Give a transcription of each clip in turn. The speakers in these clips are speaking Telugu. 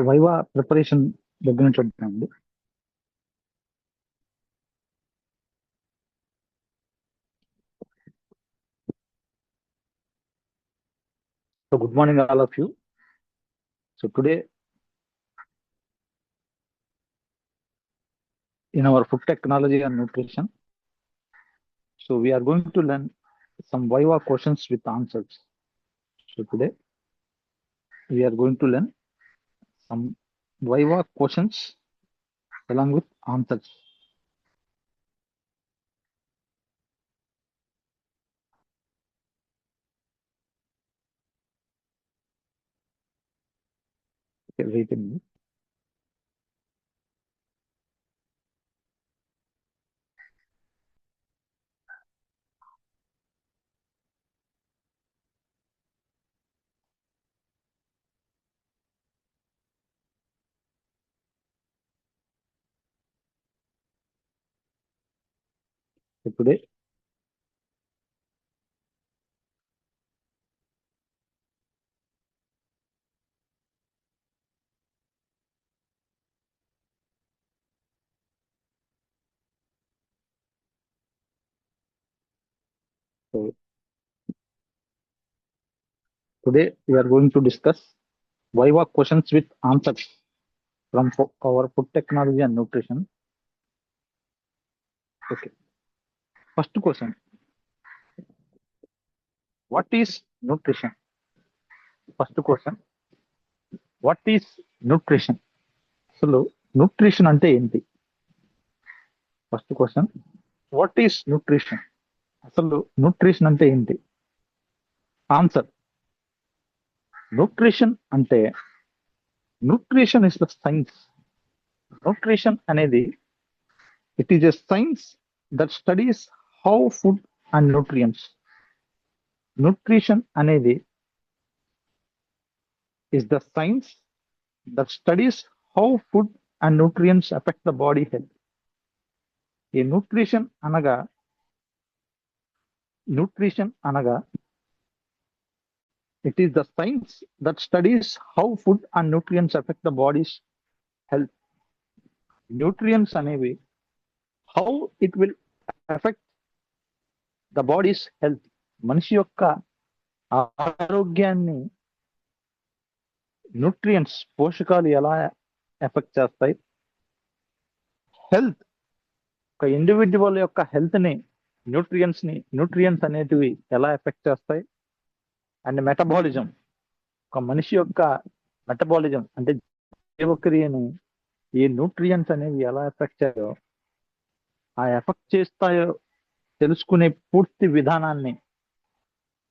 వైవా ప్రిపరేషన్ దగ్గర నుంచి ఉంటానండి. So good morning all of you. So today in our food technology and nutrition, so we are going to learn some Viva questions with answers. So today we are going to learn some Viva questions along with answers. Okay, wait a minute. So today we are going to discuss Viva questions with answers from our food technology and nutrition. Okay. First question. What is nutrition? First question. What is nutrition? అసలు న్యూట్రిషన్ అంటే ఏంటి? First question, what is nutrition? అసలు న్యూట్రిషన్ అంటే ఏంటి? ఆన్సర్, న్యూట్రిషన్ అంటే nutrition is the science. Nutrition అనేది it is a science that studies how food and nutrients. Nutrition అనేది is the science that studies how food and nutrients affect the body health. ఈ న్యూట్రిషన్ అనగా it is the science that studies how food and nutrients affect the body's health. Nutrients అనేవి how it will affect the body's health. మనిషి యొక్క ఆరోగ్యాన్ని న్యూట్రియంట్స్, పోషకాలు ఎలా ఎఫెక్ట్ చేస్తాయి? హెల్త్, ఒక ఇండివిజువల్ యొక్క హెల్త్ ని న్యూట్రియంట్స్ అనేటివి ఎలా ఎఫెక్ట్ చేస్తాయి? అండ్ మెటబాలిజం, ఒక మనిషి యొక్క మెటబాలిజం అంటే జీవక్రియని ఈ న్యూట్రియంట్స్ అనేవి ఎలా ఎఫెక్ట్ చేస్తాయో, ఆ ఎఫెక్ట్ చేస్తాయో తెలుసుకునే పూర్తి విధానాన్ని,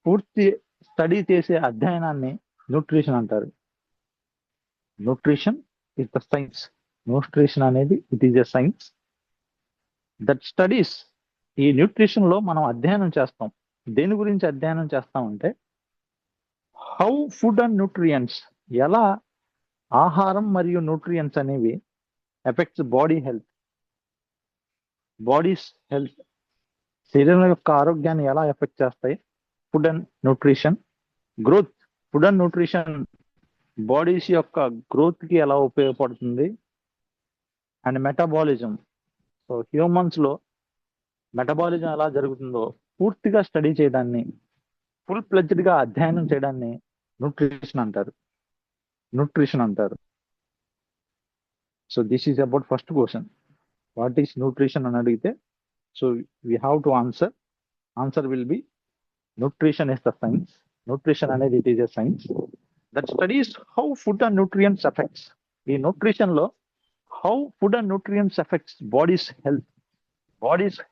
పూర్తి స్టడీ చేసే అధ్యయనాన్ని న్యూట్రిషన్ అంటారు. Nutrition is the science. Nutrition అనేది it is a science that studies. ఈ న్యూట్రిషన్ లో మనం అధ్యయనం చేస్తాం. దేని గురించి అధ్యయనం చేస్తామంటే హౌ ఫుడ్ అండ్ న్యూట్రియంట్స్, ఎలా ఆహారం మరియు న్యూట్రియంట్స్ అనేవి effects body health. Bodies health, శరీరం యొక్క ఆరోగ్యాన్ని ఎలా ఎఫెక్ట్ చేస్తాయి? Food and nutrition. Growth, food and nutrition bodies యొక్క గ్రోత్ కి ఎలా ఉపయోగపడుతుంది? అండ్ మెటబాలిజం, సో హ్యూమన్స్ లో మెటబాలిజం ఎలా జరుగుతుందో పూర్తిగా స్టడీ చేయడాన్ని, ఫుల్ ప్లెజ్డ్ గా అధ్యయనం చేయడాన్ని న్యూట్రిషన్ అంటారు. So this is about first question, what is nutrition అని అడిగితే, so we have to answer will be nutrition is the science. Nutrition అనేది it is a science that studies how food and nutrients affects. ఈ న్యూట్రిషన్ లో how food and nutrients affects bodies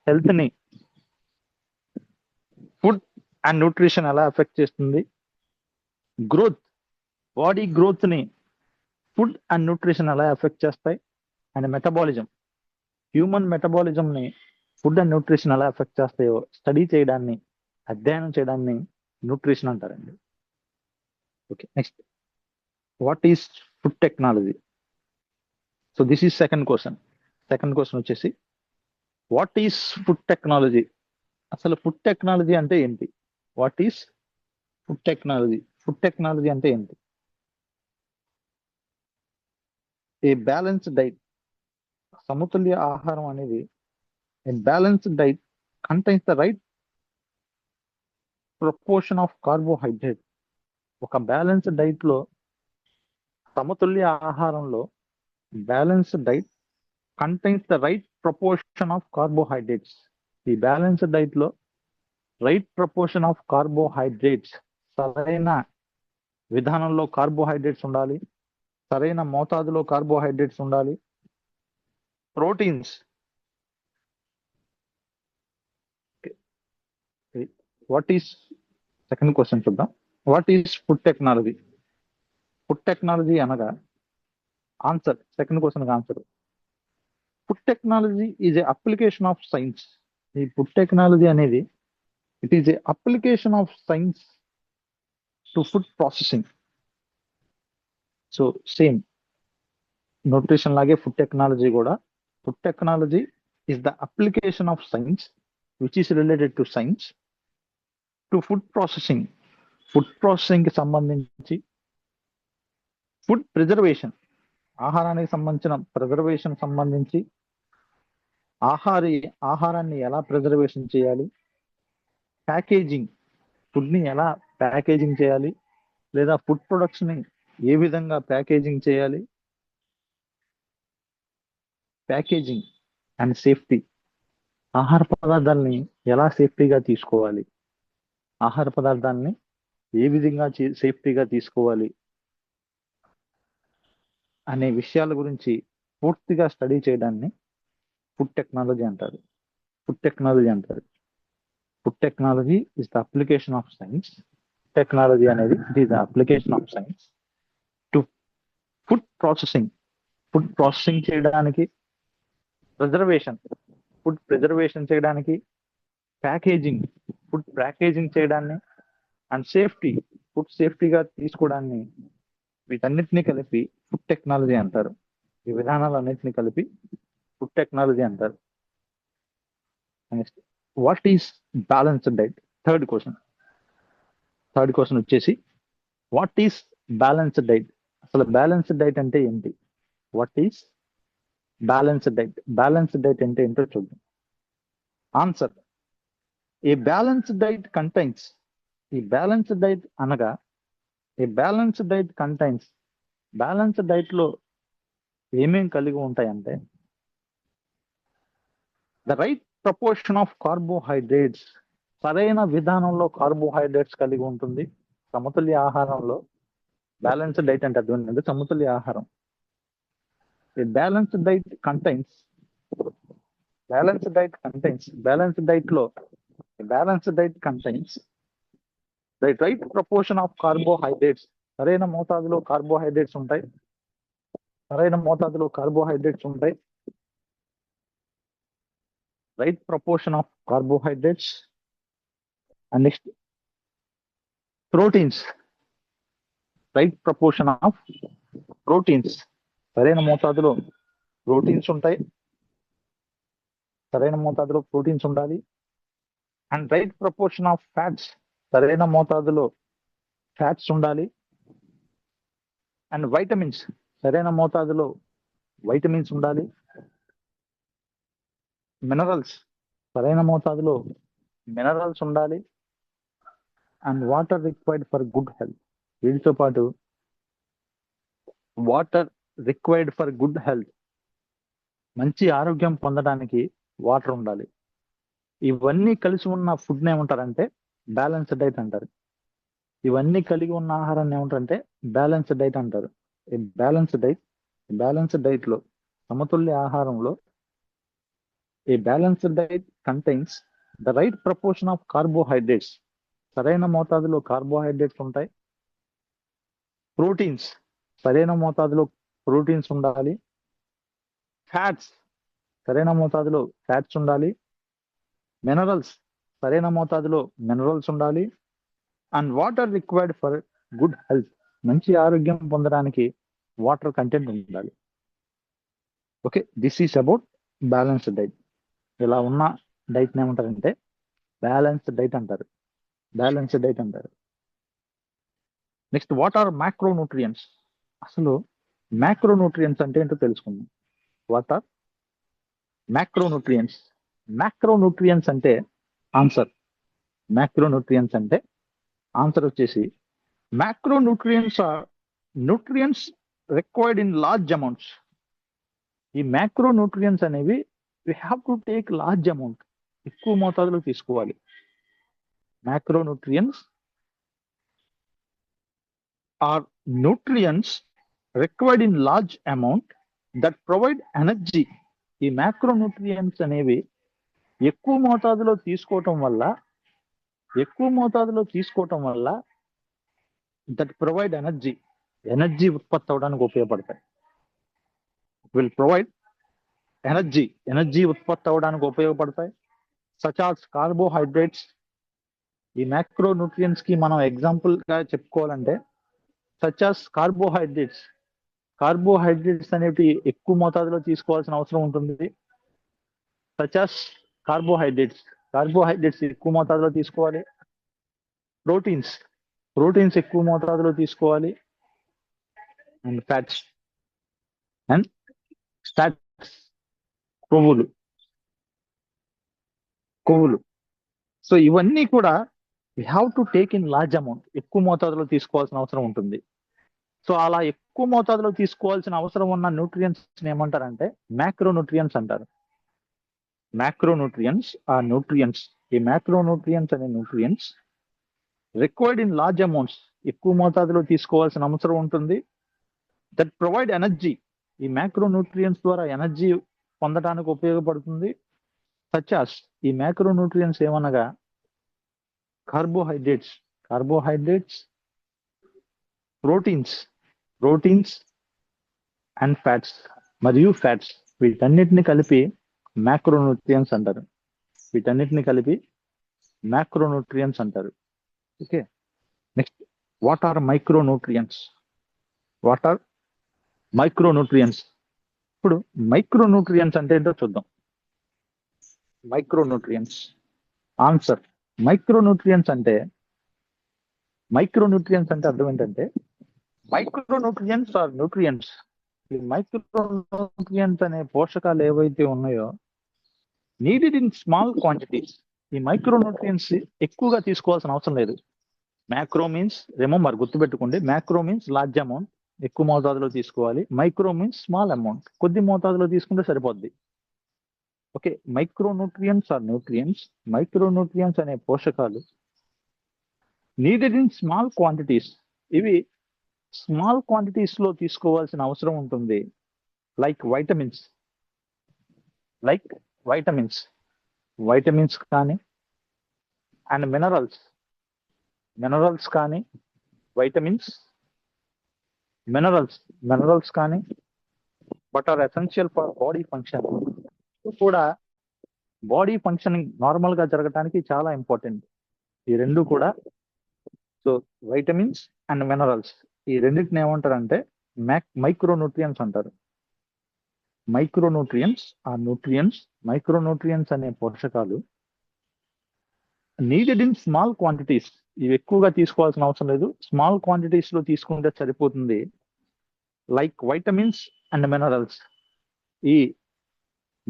health ని ఫుడ్ అండ్ న్యూట్రిషన్ ఎలా ఎఫెక్ట్ చేస్తుంది? గ్రోత్, బాడీ గ్రోత్ ని ఫుడ్ అండ్ న్యూట్రిషన్ ఎలా ఎఫెక్ట్ చేస్తాయి? అండ్ మెటబాలిజం, హ్యూమన్ మెటబాలిజం ని ఫుడ్ అండ్ న్యూట్రిషన్ ఎలా ఎఫెక్ట్ చేస్తాయో స్టడీ చేయడాన్ని, అధ్యయనం చేయడాన్ని న్యూట్రిషన్ అంటారండి. Okay, next, what is food technology? So this is second question వచ్చేసి వాట్ ఈస్ ఫుడ్ టెక్నాలజీ? అసలు ఫుడ్ టెక్నాలజీ అంటే ఏంటి? What is food technology? Food technology అంటే ఏంటి? ఏ బ్యాలెన్స్డ్ డైట్, సమతుల్య ఆహారం అనేది ఏ balanced diet contains the right proportion of carbohydrate. ఒక బ్యాలెన్స్డ్ డైట్ లో, సమతుల్య ఆహారంలో balanced diet contains the right proportion of carbohydrates. ఈ బ్యాలెన్స్డ్ డైట్ లో రైట్ ప్రపోర్షన్ ఆఫ్ కార్బోహైడ్రేట్స్, సరైన విధానంలో కార్బోహైడ్రేట్స్ ఉండాలి, సరైన మోతాదులో కార్బోహైడ్రేట్స్ ఉండాలి. Proteins, what is, second question చూద్దాం. What is food technology? Food technology అనగా, answer second question answer, food technology is a application of science. ఈ ఫుడ్ టెక్నాలజీ అనేది it is a application of science to food processing. So same nutrition లాగే ఫుడ్ టెక్నాలజీ కూడా, food technology is the application of science which is related to science to food processing. Food processing కి సంబంధించి, ఫుడ్ ప్రిజర్వేషన్, ఆహారానికి సంబంధించిన ప్రిజర్వేషన్ సంబంధించి, ఆహారాన్ని ఎలా ప్రిజర్వేషన్ చేయాలి, ప్యాకేజింగ్, ఫుడ్ ని ఎలా ప్యాకేజింగ్ చేయాలి, లేదా ఫుడ్ ప్రొడక్ట్స్ ని ఏ విధంగా ప్యాకేజింగ్ చేయాలి, ప్యాకేజింగ్ అండ్ సేఫ్టీ, ఆహార పదార్థాలని ఎలా సేఫ్టీగా తీసుకోవాలి, ఆహార పదార్థాలని ఏ విధంగా సేఫ్టీగా తీసుకోవాలి అనే విషయాల గురించి పూర్తిగా స్టడీ చేయడాన్ని ఫుడ్ టెక్నాలజీ అంటారు. ఫుడ్ టెక్నాలజీ అంటారు. Food technology is the application of science. Technology అనేది it is the application of science to food processing. Food processing చేయడానికి, ప్రిజర్వేషన్, ఫుడ్ ప్రిజర్వేషన్ చేయడానికి, ప్యాకేజింగ్, ఫుడ్ ప్యాకేజింగ్ చేయడాన్ని, అండ్ సేఫ్టీ, ఫుడ్ సేఫ్టీగా తీసుకోవడాన్ని, వీటన్నిటిని కలిపి ఫుడ్ టెక్నాలజీ అంటారు. ఈ విధానాలన్నింటినీ కలిపి ఫుడ్ టెక్నాలజీ అంటారు. Next, what is balanced diet? Third question వచ్చేసి వాట్ ఈస్ బ్యాలెన్స్డ్ డైట్? అసలు బ్యాలెన్స్డ్ డైట్ అంటే ఏంటి? What is balanced diet? Balanced diet అంటే ఏంటో చూద్దాం. ఆన్సర్, ఏ బ్యాలెన్స్డ్ డైట్ కంటైన్స్, ఈ బ్యాలెన్స్డ్ డైట్ అనగా, ఏ balanced diet contains, balanced diet లో ఏమేం కలిగి ఉంటాయంటే, the right proportion of carbohydrates, సరైన విధానంలో కార్బోహైడ్రేట్స్ కలిగి ఉంటుంది. సమతుల్య ఆహారంలో బ్యాలెన్స్డ్ డైట్ అంటే అర్థం ఏంటంటే సమతుల్య ఆహారం. Balanced diet contains, balanced diet లో balanced diet contains the right proportion of carbohydrates, సరైన మోతాదులో కార్బోహైడ్రేట్స్ ఉంటాయి, right proportion of carbohydrates. And next, proteins, right proportion of proteins, సరైన మోతాదులో ప్రోటీన్స్ ఉంటాయి, సరైన మోతాదులో ప్రోటీన్స్ ఉండాలి. And right proportion of fats, సరైన మోతాదులో ఫ్యాట్స్ ఉండాలి. అండ్ వైటమిన్స్, సరైన మోతాదులో వైటమిన్స్ ఉండాలి. మినరల్స్, సరైన మోతాదులో మినరల్స్ ఉండాలి. And water required for good health, వీటితో పాటు water required for good health, మంచి ఆరోగ్యం పొందడానికి వాటర్ ఉండాలి. ఇవన్నీ కలిసి ఉన్న ఫుడ్ ఏమంటారంటే బ్యాలెన్స్డ్ డైట్ అంటారు. ఇవన్నీ కలిగి ఉన్న ఆహారాన్ని ఏమంటారంటే బ్యాలెన్స్డ్ డైట్ అంటారు. ఈ బ్యాలెన్స్డ్ డైట్ లో, సమతుల్య ఆహారంలో, ఏ balanced diet contains the right proportion of carbohydrates, సరైన మోతాదులో కార్బోహైడ్రేట్స్ ఉంటాయి. ప్రోటీన్స్, సరైన మోతాదులో ప్రోటీన్స్ ఉండాలి. ఫ్యాట్స్, సరైన మోతాదులో ఫ్యాట్స్ ఉండాలి. మినరల్స్, సరైన మోతాదులో మినరల్స్ ఉండాలి. And water required for good health, మంచి ఆరోగ్యం పొందడానికి వాటర్ కంటెంట్ ఉండాలి. Okay, this is about balanced diet. ఇలా ఉన్న డైట్ ఏమంటారంటే బ్యాలెన్స్డ్ డైట్ అంటారు. Next, what are macro nutrients? అసలు మ్యాక్రోన్యూట్రియంట్స్ అంటే ఏంటో తెలుసుకుందాం. What are macronutrients? మ్యాక్రోన్యూట్రియంట్స్ అంటే ఆన్సర్. మ్యాక్రోన్యూట్రియంట్స్ అంటే ఆన్సర్ వచ్చేసి macronutrients are nutrients required in large amounts. ఈ మ్యాక్రోన్యూట్రియంట్స్ అనేవి you have to take large amount, ఎక్కువ మోతాదులో తీసుకోవాలి. Macronutrients are nutrients required in large amount that provide energy. ఈ మ్యాక్రోన్యూట్రియంట్స్ అనేవి ఎక్కువ మోతాదులో తీసుకోవటం వల్ల దట్ ప్రొవైడ్ ఎనర్జీ ఉత్పత్తి అవడానికి ఉపయోగపడతాయి. విల్ ప్రొవైడ్ ఎనర్జీ ఉత్పత్తి అవడానికి ఉపయోగపడతాయి. Such as carbohydrates. ఈ మ్యాక్రోన్యూట్రియంట్స్ కి మనం ఎగ్జాంపుల్ గా చెప్పుకోవాలంటే సచ్ ఆస్ కార్బోహైడ్రేట్స్ అనేవి ఎక్కువ మోతాదులో తీసుకోవాల్సిన అవసరం ఉంటుంది. సచ్ ఆస్ కార్బోహైడ్రేట్స్ ఎక్కువ మోతాదులో తీసుకోవాలి. ప్రోటీన్స్ ఎక్కువ మోతాదులో తీసుకోవాలి. అండ్ ఫ్యాట్స్ కొవ్వులు. సో ఇవన్నీ కూడా we have to take in large amount, ఎక్కువ మోతాదులో తీసుకోవాల్సిన అవసరం ఉంటుంది. సో అలా ఎక్కువ మోతాదులో తీసుకోవాల్సిన అవసరం ఉన్న న్యూట్రియంట్స్ ఏమంటారంటే మ్యాక్రోన్యూట్రియంట్స్ అంటారు. Macronutrients are nutrients. ఈ మ్యాక్రోన్యూట్రియంట్స్ అనే nutrients required in large amounts, ఎక్కువ మోతాదులో తీసుకోవాల్సిన అవసరం ఉంటుంది. That provide energy. ఈ మ్యాక్రోన్యూట్రియంట్స్ ద్వారా ఎనర్జీ పొందడానికి ఉపయోగపడుతుంది. సచ్ ఆస్ ఈ మ్యాక్రోన్యూట్రియంట్స్ ఏమనగా కార్బోహైడ్రేట్స్, ప్రోటీన్స్ అండ్ ఫ్యాట్స్ మరియు ఫ్యాట్స్. వీటన్నిటిని కలిపి మ్యాక్రోన్యూట్రియంట్స్ అంటారు. Okay, next what are micronutrients? ఇప్పుడు మైక్రోన్యూట్రియంట్స్ అంటే ఏంటో చూద్దాం. Micronutrients answer. మైక్రోన్యూట్రియంట్స్ అంటే అర్థం ఏంటంటే మైక్రోన్యూట్రియంట్స్ ఆర్ న్యూట్రియంట్స్. ఈ మైక్రోన్యూట్రియంట్స్ అనే పోషకాలు ఏవైతే ఉన్నాయో నీడెడ్ ఇన్ స్మాల్ క్వాంటిటీస్. ఈ మైక్రోన్యూట్రియంట్స్ ఎక్కువగా తీసుకోవాల్సిన అవసరం లేదు. మ్యాక్రో మీన్స్ రిమెంబర్, గుర్తుపెట్టుకోండి, మ్యాక్రో మీన్స్ లార్జ్ అమౌంట్, ఎక్కువ మోతాదులో తీసుకోవాలి. మైక్రో మీన్స్ స్మాల్ అమౌంట్, కొద్ది మోతాదులో తీసుకుంటే సరిపోద్ది. Okay, micronutrients are nutrients. Micronutrients అనే పోషకాలు నీడెడ్ ఇన్ స్మాల్ క్వాంటిటీస్. ఇవి స్మాల్ క్వాంటిటీస్ లో తీసుకోవాల్సిన అవసరం ఉంటుంది. లైక్ వైటమిన్స్ కానీ అండ్ మినరల్స్ కానీ, మినరల్స్ కానీ but are essential for body function. కూడా బాడీ ఫంక్షనింగ్ నార్మల్ గా జరగడానికి చాలా ఇంపార్టెంట్ ఈ రెండు కూడా. సో వైటమిన్స్ అండ్ మినరల్స్, ఈ రెండింటిని ఏమంటారంటే మైక్రోన్యూట్రియంట్స్ అంటారు. మైక్రోన్యూట్రియంట్స్ అనే పోషకాలు నీడెడ్ ఇన్ స్మాల్ క్వాంటిటీస్. ఇవి ఎక్కువగా తీసుకోవాల్సిన అవసరం లేదు, స్మాల్ క్వాంటిటీస్ లో తీసుకుంటే సరిపోతుంది. Like vitamins and minerals. ఈ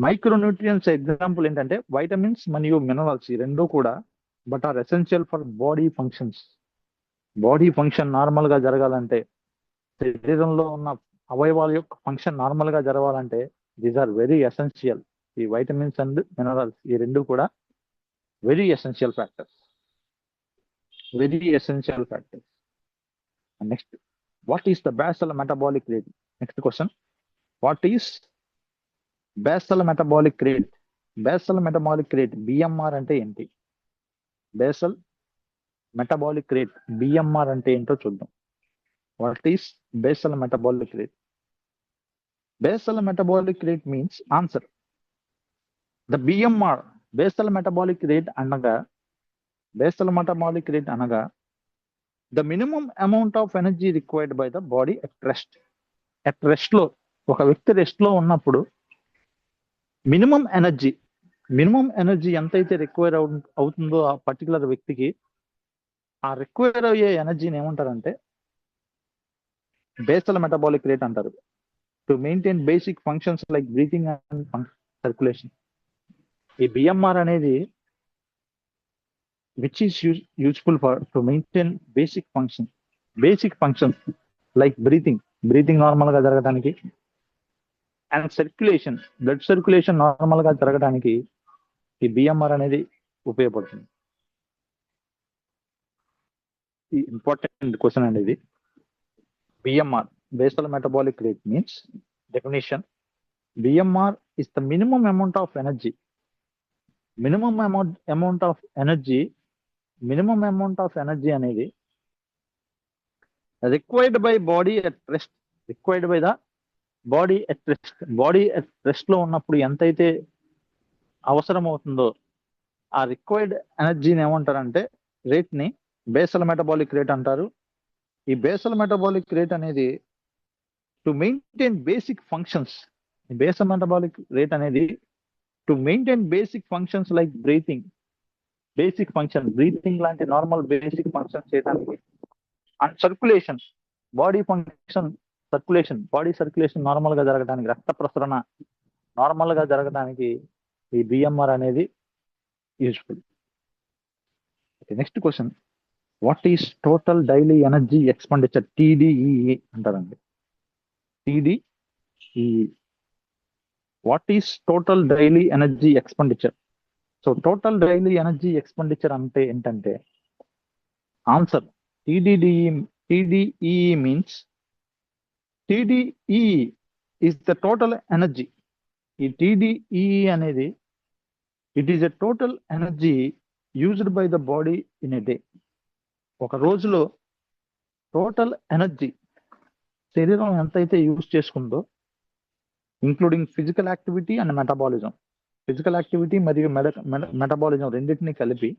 మైక్రోన్యూట్రియంట్స్ ఎగ్జాంపుల్ ఏంటంటే వైటమిన్స్ మరియు మినరల్స్, ఈ రెండు కూడా but are essential for body functions. Body function normal గా జరగాలంటే, శరీరంలో ఉన్న అవయవాల యొక్క ఫంక్షన్ నార్మల్ గా జరగాలంటే దీస్ ఆర్ వెరీ ఎసెన్షియల్. ఈ వైటమిన్స్ అండ్ మినరల్స్, ఈ రెండు కూడా very essential factors. Next, what is the basal metabolic rate? Next question, what is basal metabolic rate? BMR అంటే ఏంటి? బేసల్ మెటబాలిక్ రేట్ బిఎంఆర్ అంటే ఏంటో చూద్దాం. What is basal metabolic rate? Basal metabolic rate means answer the BMR. Basal metabolic rate అనగా the minimum amount of energy required by the body at rest లో, ఒక వ్యక్తి రెస్ట్ లో ఉన్నప్పుడు మినిమం ఎనర్జీ ఎంతైతే రిక్వైర్ అవుతుందో ఆ పర్టికులర్ వ్యక్తికి, ఆ రిక్వైర్ అయ్యే ఎనర్జీని ఏమంటారంటే బేసల్ మెటబాలిక్ రేట్ అంటారు. to maintain basic functions like breathing and circulation. ఈ BMR అనేది which is useful for to maintain basic functions like breathing normal గా జరగడానికి అండ్ బ్లడ్ సర్క్యులేషన్ నార్మల్ గా జరగడానికి ఈ BMR అనేది ఉపయోగపడుతుంది. ఈ ఇంపార్టెంట్ క్వశ్చన్ అండి ఇది. BMR, basal metabolic rate, means definition. BMR is the minimum amount of energy. Minimum amount of energy అనేది required by body at rest. Required by the body at rest. Body at rest లో ఉన్నప్పుడు ఎంతైతే అవసరం అవుతుందో ఆ రిక్వైర్డ్ ఎనర్జీని ఏమంటారంటే రేట్ ని బేసల్ మెటబాలిక్ రేట్ అంటారు. ఈ బేసల్ మెటబాలిక్ రేట్ అనేది to maintain basic functions. Basal metabolic rate అనేది to maintain basic functions like breathing లాంటి నార్మల్ బేసిక్ ఫంక్షన్స్ చేయడానికి and circulation body circulation normal గా జరగడానికి, రక్త ప్రసరణ నార్మల్ గా జరగడానికి ఈ BMR అనేది useful. Next question, what is total daily energy expenditure? TDEE అంటారండి. TDEE, what is total daily energy expenditure? So total daily energy expenditure అంటే ఏంటంటే answer TDEE means TDEE is the total energy. ఈ TDEE అనేది it is a total energy used by the body in a day. ఒక రోజులో టోటల్ ఎనర్జీ శరీరం ఎంతైతే యూజ్ చేసుకుందో, including physical activity and metabolism. Physical activity మరియు మెటబాలిజం రెండింటినీ కలిపి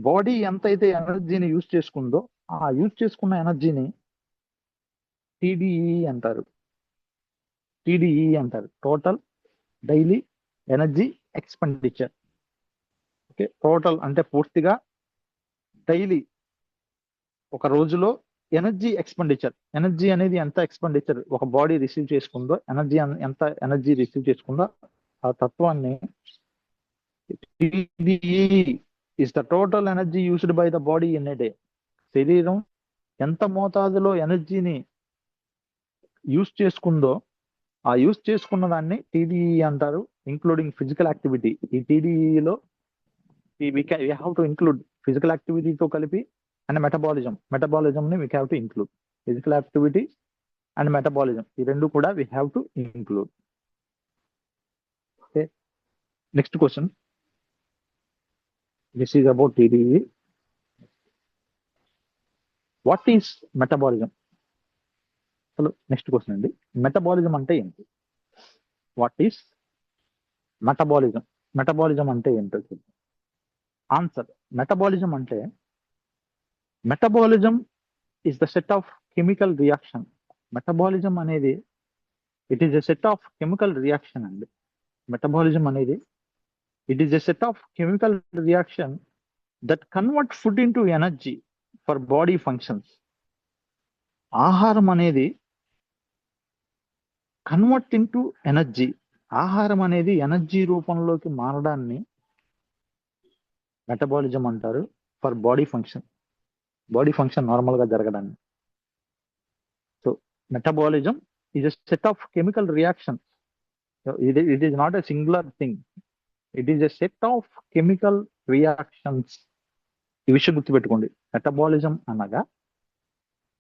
బాడీ ఎంతైతే ఎనర్జీని యూజ్ చేసుకుందో ఆ యూజ్ చేసుకున్న ఎనర్జీని TDEE అంటారు. Total daily energy expenditure. Okay, total అంటే పూర్తిగా, డైలీ ఒక రోజులో ఎనర్జీ అనేది ఎంత ఎక్స్పెండిచర్ ఒక బాడీ రిసీవ్ చేసుకుందో, ఎంత ఎనర్జీ రిసీవ్ చేసుకుందో ఆ తత్వాన్ని TDEE is the total energy used by the body in a day. శరీరం ఎంత మోతాదులో ఎనర్జీని యూజ్ చేసుకుందో ఆ యూజ్ చేసుకున్న దాన్ని TDEE అంటారు, ఇంక్లూడింగ్ ఫిజికల్ యాక్టివిటీ. ఈ TDEEలో we have to include physical యాక్టివిటీతో కలిపి అండ్ మెటబాలిజంని we have to include. Physical activity and metabolism ఈ రెండు కూడా we have to include. Okay, next question, this is about TDEE. What is metabolism? Hello, next question అండి, మెటబాలిజం అంటే ఏంటి? వాట్ ఈస్ మెటబాలిజం అంటే ఏంటో చూద్దాం. Answer, metabolism is the set of chemical reaction. Metabolism అనేది it is a set of chemical reaction అండి. మెటబాలిజం అనేది it is a set of chemical reaction that convert food into energy for body functions. ఆహారం అనేది కన్వర్ట్ ఇంటూ ఎనర్జీ, ఆహారం అనేది ఎనర్జీ రూపంలోకి మారడాన్ని మెటబాలిజం అంటారు ఫర్ బాడీ ఫంక్షన్ నార్మల్ గా జరగడాన్ని. So metabolism is a set of chemical reaction. It is not a singular thing, it is a set of chemical reactions. ఈ విషయం గుర్తుపెట్టుకోండి, మెటబాలిజం అనగా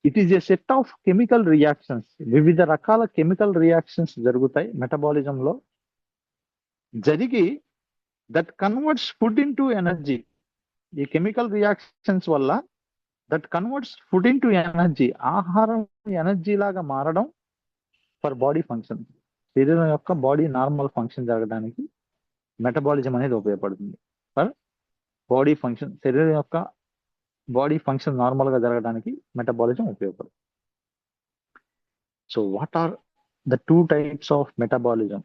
it is a set of chemical reactions. వివిధ రకాల కెమికల్ రియాక్షన్స్ జరుగుతాయి మెటబాలిజంలో, జరిగి that converts food into energy. ఈ కెమికల్ రియాక్షన్స్ వల్ల that converts food into energy, ఆహారం ఎనర్జీ లాగా మారడం ఫర్ బాడీ ఫంక్షన్. శరీరం యొక్క బాడీ నార్మల్ ఫంక్షన్ జరగడానికి మెటబాలిజం అనేది ఉపయోగపడుతుంది. ఫర్ బాడీ ఫంక్షన్, శరీరం యొక్క బాడీ ఫంక్షన్ నార్మల్ గా జరగడానికి మెటబాలిజం ఉపయోగపడుతుంది. So what are the two types of metabolism?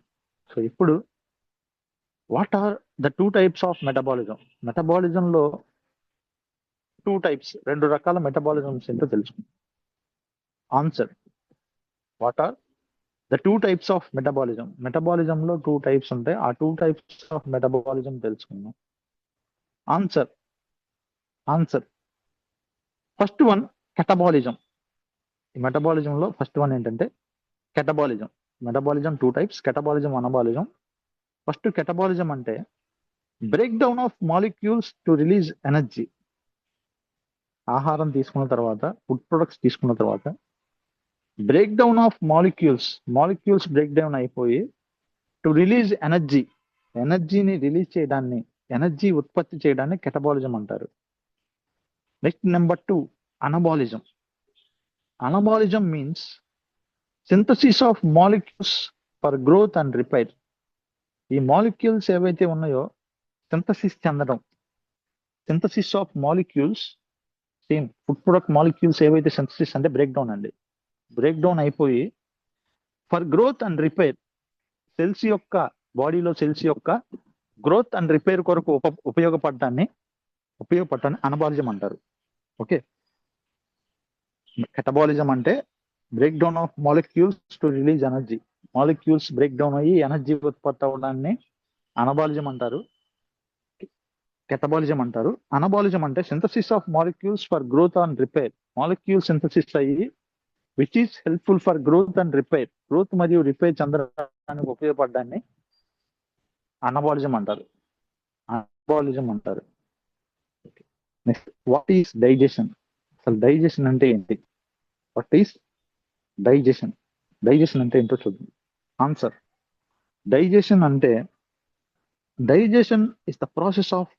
So ఇప్పుడు what are the two types of metabolism? మెటబాలిజంలో టూ టైప్స్, రెండు రకాల మెటబాలిజమ్స్ ఏంటో తెలుసుకుందాం. Answer, what are the 2 types of metabolism? మెటబాలిజంలో 2 టైప్స్ ఉంటాయి. ఆ 2 టైప్స్ ఆఫ్ మెటబాలిజం తెలుసుకుందాం. Answer first one catabolism. ఈ మెటబాలిజంలో ఫస్ట్ వన్ ఏంటంటే కెటబాలిజం. Metabolism 2 types, catabolism, anabolism. First catabolism అంటే break down of molecules to release energy. ఆహారం తీసుకున్న తర్వాత, ఫుడ్ ప్రొడక్ట్స్ తీసుకున్న తర్వాత break down of molecules break down అయిపోయి టు రిలీజ్ ఎనర్జీని రిలీజ్ చేయడాన్ని, ఎనర్జీ ఉత్పత్తి చేయడాన్ని కెటబాలిజం అంటారు. Next number 2 anabolism. Anabolism means synthesis of molecules for growth and repair. ఈ మాలిక్యూల్స్ ఏవైతే ఉన్నాయో సింథసిస్ చెందడం, synthesis of molecules, same food product molecules ఏవైతే సింథసిస్ అంటే బ్రేక్ డౌన్ అండి, బ్రేక్ డౌన్ అయిపోయి ఫర్ గ్రోత్ అండ్ రిపైర్, బాడీలో సెల్స్ యొక్క గ్రోత్ అండ్ రిపైర్ కొరకు ఉపయోగపడటాన్ని అనబాలిజం అంటారు. ఓకే, కెటబాలిజం అంటే break down of molecules to release energy. Molecules break down అయ్యి ఎనర్జీ ఉత్పత్తి అవడాన్ని అనబాలిజం అంటారు, కెటబాలిజం అంటారు. అనబాలిజం అంటే synthesis of molecules for growth and repair. Molecule synthesis అయ్యి which is helpful for growth and repair, growth మరియు రిపైర్ చెందడానికి ఉపయోగపడడాన్ని అనబాలిజం అంటారు. Next what is digestion? అసలు డైజెషన్ అంటే ఏంటి? What is digestion? డైజెషన్ అంటే ఏంటో చూద్దాం. Answer digestion is the process of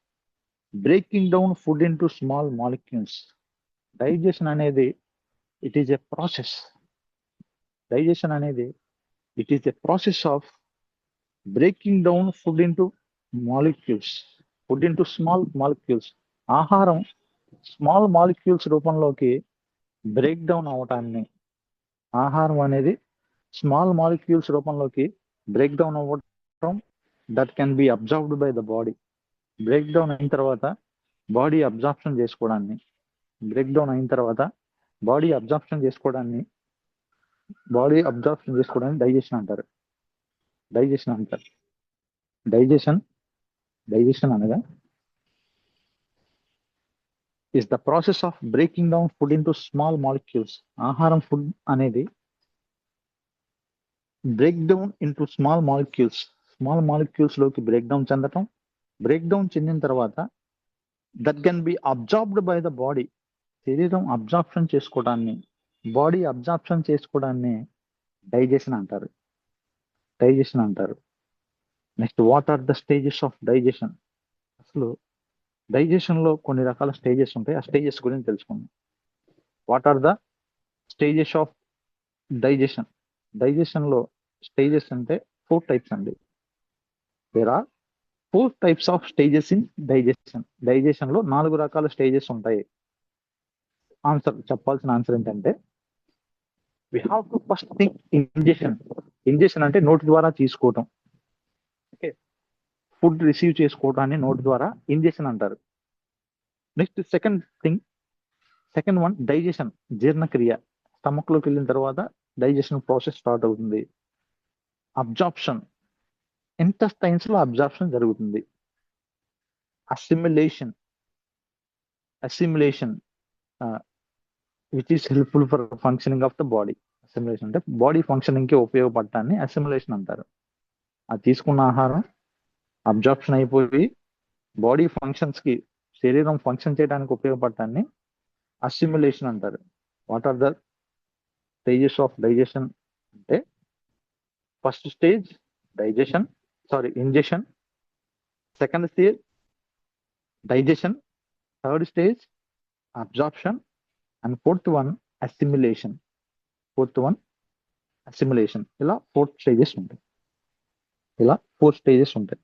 breaking down food into small molecules. Digestion అనేది it is a process. Digestion అనేది it is a process of breaking down food into small molecules. ఆహారం స్మాల్ మాలిక్యూల్స్ రూపంలోకి బ్రేక్ డౌన్ అవటాన్ని, ఆహారం అనేది స్మాల్ మాలిక్యూల్స్ రూపంలోకి బ్రేక్ డౌన్ అవ్వటం, that can be observed by the body. Break down అయిన తర్వాత బాడీ అబ్జార్ప్షన్ చేసుకోవడాన్ని డైజెషన్ అంటారు. డైజెషన్ అనగా is the process of breaking down food into small molecules. ఆహారం ఫుడ్ అనేది break down into small molecules లోకి బ్రేక్ డౌన్ చెందటం. బ్రేక్ డౌన్ చెందిన తర్వాత that can be absorbed by the body. శరీరం అబ్జార్ప్షన్ చేసుకోవడాన్ని, బాడీ అబ్జార్ప్షన్ చేసుకోవడాన్ని డైజెషన్ అంటారు. Next what are the stages of digestion? అసలు డైజెషన్ లో కొన్ని రకాల స్టేజెస్ ఉంటాయి. ఆ స్టేజెస్ గురించి తెలుసుకుందాం. What are the stages of digestion? Digestion లో స్టేజెస్ అంటే 4 టైప్స్ అండి. There are 4 types of stages in digestion. Digestion లో 4 రకాల స్టేజెస్ ఉంటాయి. చెప్పాల్సిన ఆన్సర్ ఏంటంటే we have to first think ingestion అంటే నోటి ద్వారా తీసుకోవటం. ఓకే, ఫుడ్ రిసీవ్ చేసుకోవటాన్ని నోటి ద్వారా ఇంజెషన్ అంటారు. నెక్స్ట్ సెకండ్ వన్ డైజెషన్, జీర్ణక్రియ. స్టమక్ లోకి వెళ్ళిన తర్వాత డైజెషన్ ప్రాసెస్ స్టార్ట్ అవుతుంది. అబ్జార్ప్షన్, ఇంటెస్టైన్స్ లో అబ్జార్ప్షన్ జరుగుతుంది. Assimilation which is helpful for functioning of the body. Assimilation అంటే బాడీ ఫంక్షనింగ్ కి ఉపయోగపడటాన్ని అసిమిలేషన్ అంటారు. అది తీసుకున్న ఆహారం అబ్జార్ప్షన్ అయిపోయి బాడీ ఫంక్షన్స్ కి, శరీరం ఫంక్షన్ చేయడానికి ఉపయోగపడటాన్ని అసిమిలేషన్ అంటారు. What are the stages of digestion అంటే first stage ingestion, second stage digestion, third stage absorption, and fourth one assimilation. ఇలా 4 స్టేజెస్ ఉంటాయి.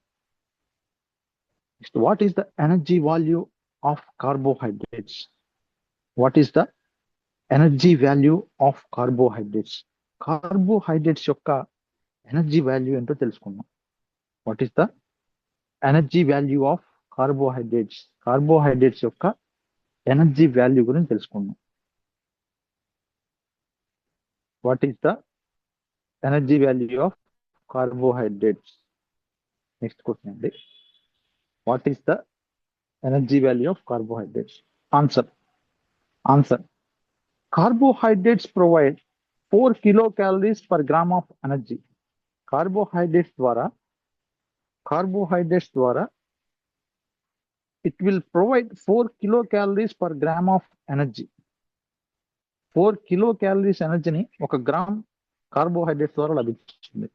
What is the energy value of carbohydrates? Carbohydrates యొక్క ఎనర్జీ వాల్యూ ఏంటో తెలుసుకుందాం. What is the energy value of carbohydrates? Carbohydrates యొక్క ఎనర్జీ వాల్యూ గురించి తెలుసుకుందాం. What is the energy value of carbohydrates? Next question అండి, what is the energy value of carbohydrates? Answer carbohydrates provide 4 kilocalories per gram of energy. Carbohydrates ద్వారా it will provide 4 kilocalories per gram of energy. 4 kilocalories ఎనర్జీని 1 గ్రామ్ కార్బోహైడ్రేట్స్ ద్వారా లభిస్తుంది.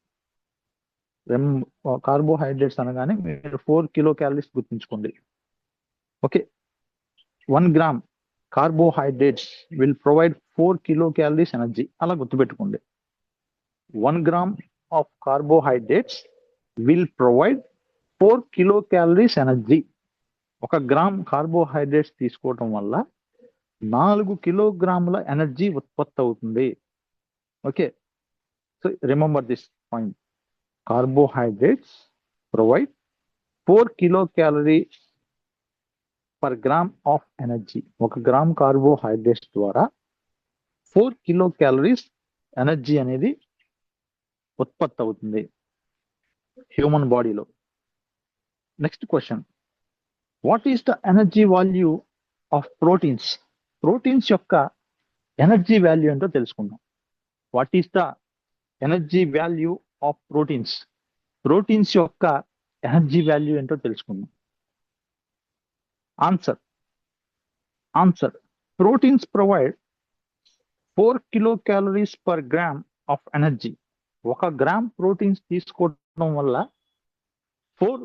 కార్బోహైడ్రేట్స్ అనగానే మీరు 4 kilocalories గుర్తుంచుకోండి. Okay, 1 gram carbohydrates will provide 4 kilocalories energy, అలా గుర్తుపెట్టుకోండి. 1 gram of carbohydrates will provide 4 kilocalories energy. 1 gram carbohydrates తీసుకోవటం వల్ల 4 కిలోగ్రాముల ఎనర్జీ ఉత్పత్తి అవుతుంది. Okay, so remember this point. Carbohydrates provide 4 kilocalories per gram of energy. 1 gram carbohydrates ద్వారా 4 kilocalories ఎనర్జీ అనేది ఉత్పత్తి అవుతుంది హ్యూమన్ బాడీలో. Next question, what is the energy value of proteins? Proteins యొక్క ఎనర్జీ వాల్యూ ఏంటో తెలుసుకుందాం. What is the energy value of proteins? Proteins యొక్క ఎనర్జీ వాల్యూ ఏంటో తెలుసుకుందాం. Answer proteins provide 4 kilocalories per gram of energy. 1 gram proteins తీసుకోవడం వల్ల 4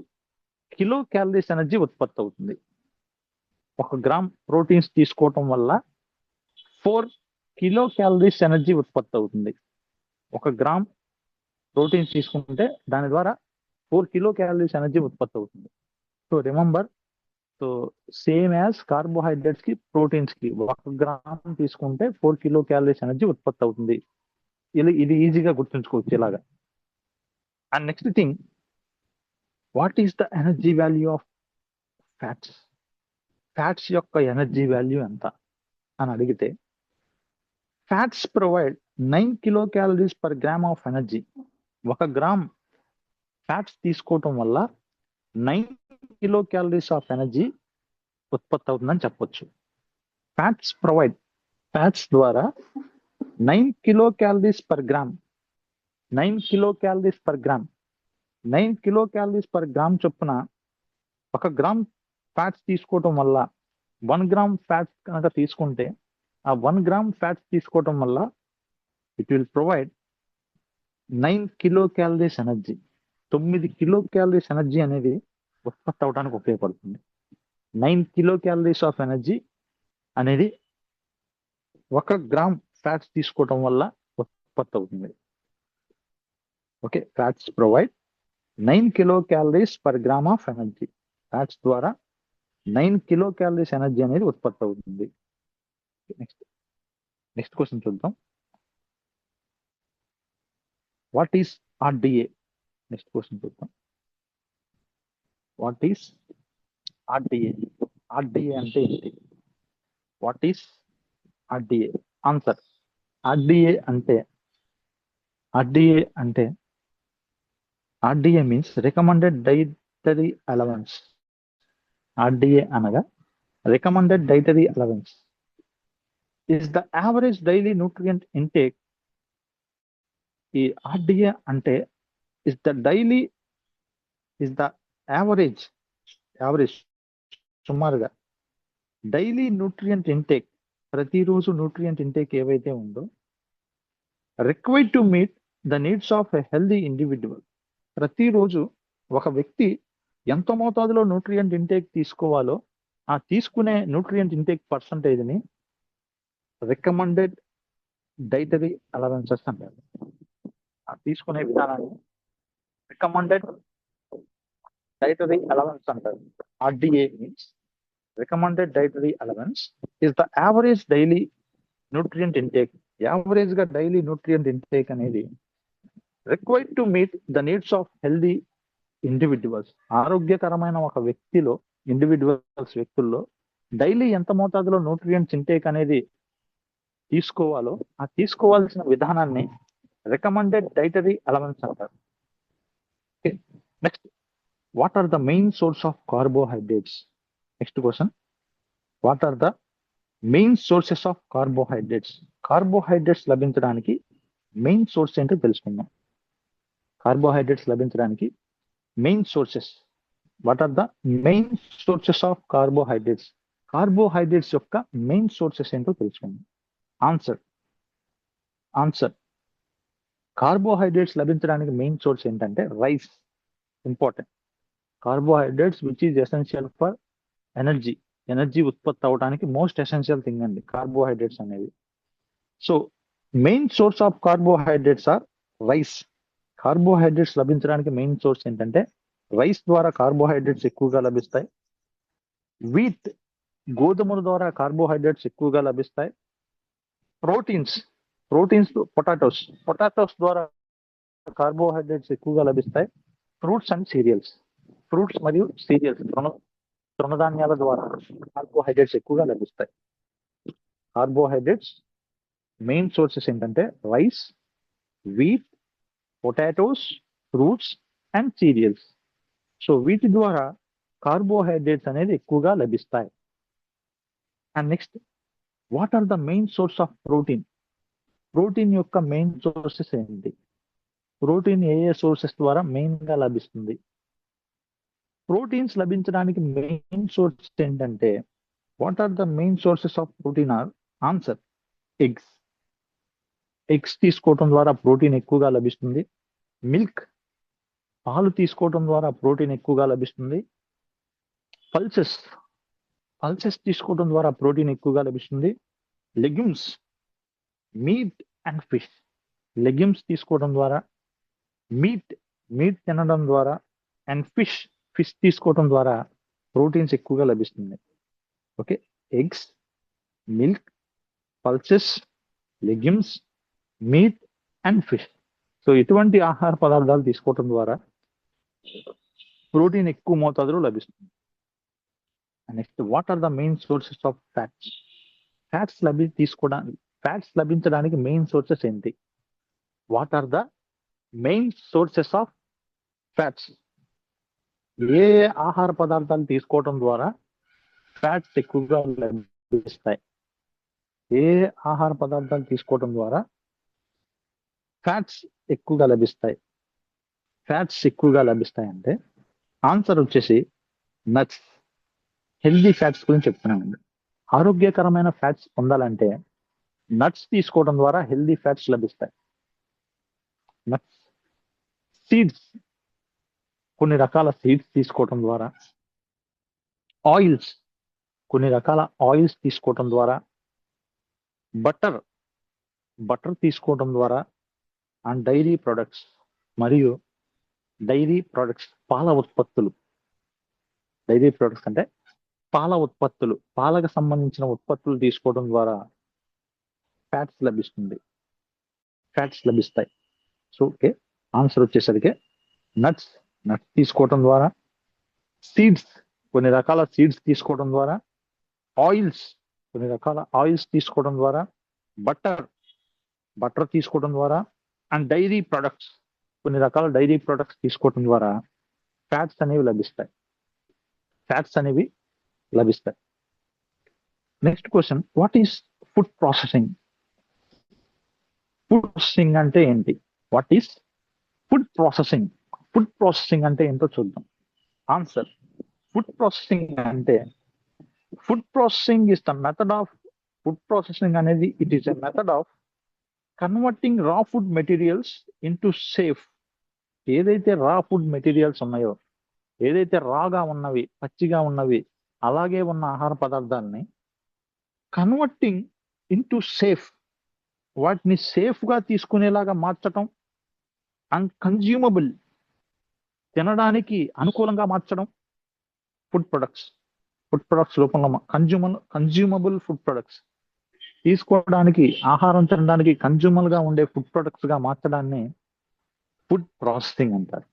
kilocalories ఎనర్జీ ఉత్పత్తి అవుతుంది. 1 గ్రామ్ ప్రోటీన్స్ తీసుకోవటం వల్ల 4 kilocalories ఎనర్జీ ఉత్పత్తి అవుతుంది. 1 గ్రామ్ ప్రోటీన్స్ తీసుకుంటే దాని ద్వారా 4 kilocalories ఎనర్జీ ఉత్పత్తి అవుతుంది. So remember, so same as carbohydrates కి ప్రోటీన్స్ కి 1 గ్రామ్ తీసుకుంటే 4 kilocalories ఎనర్జీ ఉత్పత్తి అవుతుంది. ఇది ఈజీగా గుర్తుంచుకోవచ్చు ఇలాగా. And next thing, what is the energy value of fats? Fats యొక్క ఎనర్జీ వాల్యూ ఎంత అని అడిగితే, fats provide 9 kilocalories per gram of energy. 1 gram fats తీసుకోవటం వల్ల 9 kilocalories ఆఫ్ ఎనర్జీ ఉత్పత్తి అవుతుందని చెప్పొచ్చు. ఫ్యాట్స్ ద్వారా 9 kilocalories per gram 9 kilocalories per gram 9 kilocalories per gram చొప్పున 1 గ్రామ్ ఫ్యాట్స్ తీసుకోవటం వల్ల 1 గ్రామ్ ఫ్యాట్స్ కనుక తీసుకుంటే ఆ 1 గ్రామ్ ఫ్యాట్స్ తీసుకోవటం వల్ల it will provide 9 kilocalories energy. 9 kilocalories energy అనేది ఉత్పత్తి అవడానికి ఉపయోగపడుతుంది. 9 kilocalories ఆఫ్ ఎనర్జీ అనేది 1 గ్రామ్ ఫ్యాట్స్ తీసుకోవటం వల్ల ఉత్పత్తి అవుతుంది. Okay, fats provide 9 kilocalories per gram of energy. Fats ద్వారా 9 kilocalories ఎనర్జీ అనేది ఉత్పత్తి అవుతుంది. నెక్స్ట్ క్వశ్చన్ చూద్దాం. What is RDA? Next question చూద్దాం. What is RDA? ఆర్డిఏ అంటే ఏంటి? What is RDA? Answer, RDA means recommended dietary allowance. RDA అనగా recommended dietary allowance is the average daily nutrient intake. ఈ ఆర్డిఏ అంటే ఇస్ ద యావరేజ్ సుమారుగా డైలీ న్యూట్రియంట్ ఇంటేక్, ప్రతిరోజు న్యూట్రియంట్ ఇంటేక్ ఏవైతే ఉందో required to meet the needs of a healthy individual. ప్రతిరోజు ఒక వ్యక్తి ఎంత మోతాదులో న్యూట్రియంట్ ఇంటేక్ తీసుకోవాలో ఆ తీసుకునే న్యూట్రియంట్ ఇంటేక్ పర్సంటేజ్ని రికమెండెడ్ డైటరీ అలవెన్సెస్ అంటారు. ఆ తీసుకునే విధానాన్ని రికమెండెడ్ డైటరీ అలవెన్స్ అంటారు. RDA means recommended dietary allowance is the average daily nutrient intake. Average గా డైలీ న్యూట్రియంట్ ఇంటేక్ అనేది required to meet the needs of healthy individuals. ఆరోగ్యకరమైన ఒక వ్యక్తుల్లో డైలీ ఎంత మోతాదులో న్యూట్రియంట్స్ ఇంటేక్ అనేది తీసుకోవాలో ఆ తీసుకోవాల్సిన విధానాన్ని రికమెండెడ్ డైటరీ అలవెన్స్ అంటారు. Next, what are the main source of carbohydrates? Next question, what are the main sources of carbohydrates? Carbohydrates లభించడానికి మెయిన్ సోర్స్ ఏంటో తెలుసుకుందాం. కార్బోహైడ్రేట్స్ లభించడానికి main sources, what are the main sources of carbohydrates? Carbohydrates యొక్క మెయిన్ సోర్సెస్ ఏంటో తెలుసుకుందాం. ఆన్సర్, కార్బోహైడ్రేట్స్ లభించడానికి మెయిన్ సోర్స్ ఏంటంటే rice. Important. Carbohydrates which is essential for energy ఉత్పత్తి అవడానికి మోస్ట్ ఎసెన్షియల్ థింగ్ అండి కార్బోహైడ్రేట్స్ అనేవి. So main source of carbohydrates are rice. Carbohydrates లభించడానికి మెయిన్ సోర్స్ ఏంటంటే రైస్ ద్వారా కార్బోహైడ్రేట్స్ ఎక్కువగా లభిస్తాయి. వీట్, గోధుమల ద్వారా కార్బోహైడ్రేట్స్ ఎక్కువగా లభిస్తాయి. ప్రోటీన్స్ పొటాటోస్ ద్వారా కార్బోహైడ్రేట్స్ ఎక్కువగా లభిస్తాయి. ఫ్రూట్స్ అండ్ సీరియల్స్, ఫ్రూట్స్ మరియు సీరియల్స్, తృణధాన్యాల ద్వారా కార్బోహైడ్రేట్స్ ఎక్కువగా లభిస్తాయి. కార్బోహైడ్రేట్స్ మెయిన్ సోర్సెస్ ఏంటంటే rice, wheat, potatoes, fruits and cereals. So వీటి ద్వారా కార్బోహైడ్రేట్స్ అనేది ఎక్కువగా లభిస్తాయి. And next, what are the main source of protein? Protein యొక్క మెయిన్ సోర్సెస్ ఏంటి? ప్రోటీన్ ఏ సోర్సెస్ ద్వారా మెయిన్ గా లభిస్తుంది? ప్రోటీన్స్ లభించడానికి మెయిన్ సోర్స్ ఏంటంటే what are the main sources of protein are? Answer, eggs తీసుకోవటం ద్వారా ప్రోటీన్ ఎక్కువగా లభిస్తుంది. మిల్క్, పాలు తీసుకోవటం ద్వారా ప్రోటీన్ ఎక్కువగా లభిస్తుంది. పల్సెస్ తీసుకోవడం ద్వారా ప్రోటీన్ ఎక్కువగా లభిస్తుంది. Legumes, meat and fish, legumes తీసుకోవడం ద్వారా, మీట్ తినడం ద్వారా అండ్ ఫిష్ తీసుకోవడం ద్వారా ప్రోటీన్స్ ఎక్కువగా లభిస్తుంది. Okay, eggs, milk, pulses, legumes, meat and fish. So ఇటువంటి ఆహార పదార్థాలు తీసుకోవడం ద్వారా ప్రోటీన్ ఎక్కువ మోతాదులో లభిస్తుంది. Next, what are the main sources of fats? Fats లభించడానికి మెయిన్ సోర్సెస్ ఏంటి? What are the main sources of fats? ఏ ఆహార పదార్థాలు తీసుకోవడం ద్వారా ఫ్యాట్స్ ఎక్కువగా లభిస్తాయి? ఏ ఆహార పదార్థాలు తీసుకోవడం ద్వారా ఫ్యాట్స్ ఎక్కువగా లభిస్తాయి అంటే ఆన్సర్ వచ్చేసి నట్స్. హెల్దీ ఫ్యాట్స్ గురించి చెప్తున్నానండి. ఆరోగ్యకరమైన ఫ్యాట్స్ పొందాలంటే నట్స్ తీసుకోవడం ద్వారా హెల్దీ ఫ్యాట్స్ లభిస్తాయి. నట్స్, సీడ్స్, కొన్ని రకాల సీడ్స్ తీసుకోవడం ద్వారా, ఆయిల్స్, కొన్ని రకాల ఆయిల్స్ తీసుకోవడం ద్వారా, బటర్ తీసుకోవడం ద్వారా, అండ్ డైరీ ప్రొడక్ట్స్ పాల ఉత్పత్తులు. డైరీ ప్రొడక్ట్స్ అంటే పాల ఉత్పత్తులు, పాలకు సంబంధించిన ఉత్పత్తులు తీసుకోవడం ద్వారా ఫ్యాట్స్ లభిస్తాయి. సో ఓకే, ఆన్సర్ వచ్చేసరికి నట్స్ తీసుకోవడం ద్వారా, సీడ్స్, కొన్ని రకాల సీడ్స్ తీసుకోవడం ద్వారా, ఆయిల్స్, కొన్ని రకాల ఆయిల్స్ తీసుకోవడం ద్వారా, బటర్ తీసుకోవడం ద్వారా అండ్ డైరీ ప్రొడక్ట్స్, కొన్ని రకాల డైరీ ప్రొడక్ట్స్ తీసుకోవడం ద్వారా ఫ్యాట్స్ అనేవి లభిస్తాయి. Next question, what is food processing? Food processing అంటే ఏంటి? What is food processing? Food processing అంటే ఏంటో చూద్దాం. Answer, food processing is the method of food processing అనేది it is a method of converting raw food materials into safe. ఏదైతే రా ఫుడ్ మెటీరియల్స్ ఉన్నాయో, ఏదైతే రాగా ఉన్నవి, పచ్చిగా ఉన్నవి, అలాగే ఉన్న ఆహార పదార్థాలని కన్వర్టింగ్ ఇంటూ సేఫ్, వాటిని సేఫ్ గా తీసుకునేలాగా మార్చటం, అండ్ కన్జ్యూమబుల్, తినడానికి అనుకూలంగా మార్చడం. ఫుడ్ ప్రొడక్ట్స్ రూపంలో కన్జ్యూమబుల్ ఫుడ్ ప్రొడక్ట్స్ తీసుకోవడానికి, ఆహారం తినడానికి కన్జ్యూమల్ గా ఉండే ఫుడ్ ప్రొడక్ట్స్ గా మార్చడాన్ని ఫుడ్ ప్రాసెసింగ్ అంటారు.